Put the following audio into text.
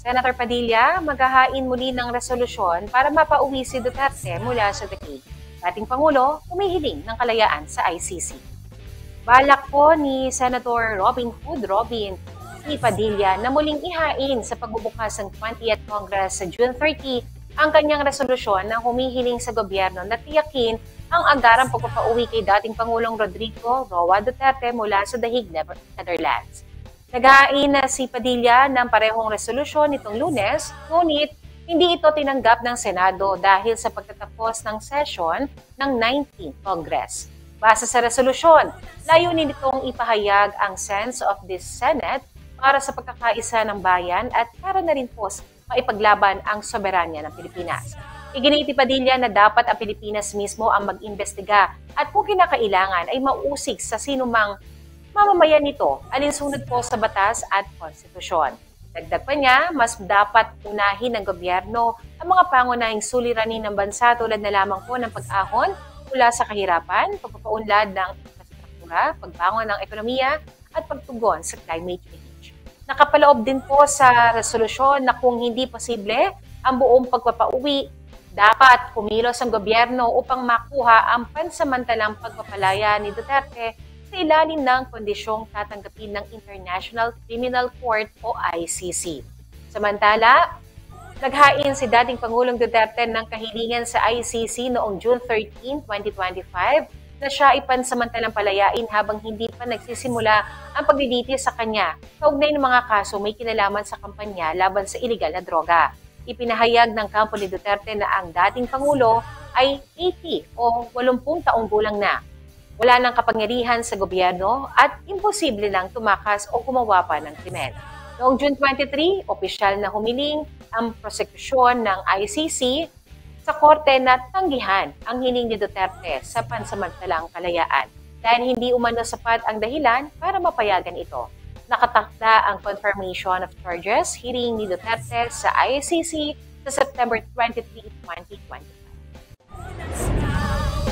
Senator Padilla, maghahain muli ng resolusyon para mapauwi si Duterte mula sa The Hague. Dating Pangulo, humihiling ng kalayaan sa ICC. Balak po ni Senator Robin Hood si Padilla na muling ihain sa pagbubukas ng 20th Congress sa June 30 ang kanyang resolusyon na humihiling sa gobyerno na tiyakin ang agarang pagpapauwi kay dating Pangulong Rodrigo Roa Duterte mula sa The Hague, Netherlands. Naghain na si Padilla ng parehong resolusyon nitong Lunes, ngunit hindi ito tinanggap ng Senado dahil sa pagtatapos ng session ng 19th Congress. Base sa resolusyon, layunin nitong ipahayag ang sense of this Senate para sa pagkakaisa ng bayan at para na rin po maipaglaban ang soberanya ng Pilipinas. Iginiti Padilla na dapat ang Pilipinas mismo ang mag-imbestiga at kung kinakailangan ay mausig sa sinumang mamamayan nito alinsunod po sa batas at konstitusyon. Dagdag pa niya, mas dapat unahin ng gobyerno ang mga pangunahing suliranin ng bansa tulad na lamang po ng pag-ahon mula sa kahirapan, pagpapaunlad ng infrastruktura, pagbangon ng ekonomiya at pagtugon sa climate change. Nakapaloob din po sa resolusyon na kung hindi posible ang buong pagpapauwi, dapat kumilos ang gobyerno upang makuha ang pansamantalang pagpapalaya ni Duterte sa ilalim ng kondisyong tatanggapin ng International Criminal Court o ICC. Samantala, naghain si dating Pangulong Duterte ng kahilingan sa ICC noong June 13, 2025 na siya ipansamantalang palayain habang hindi pa nagsisimula ang paglilitis sa kanya kaugnay ng mga kaso may kinalaman sa kampanya laban sa iligal na droga. Ipinahayag ng kampo ni Duterte na ang dating Pangulo ay 80 o 80 taong gulang na. Wala nang kapangyarihan sa gobyerno at imposible lang tumakas o gumawa pa ng krimen. Noong June 23, opisyal na humiling ang prosekusyon ng ICC sa korte na tanggihan ang hiling ni Duterte sa pansamantalang kalayaan dahil hindi umano sapat ang dahilan para mapayagan ito. Nakatakda ang confirmation of charges hearing ni Duterte sa ICC sa September 23, 2020.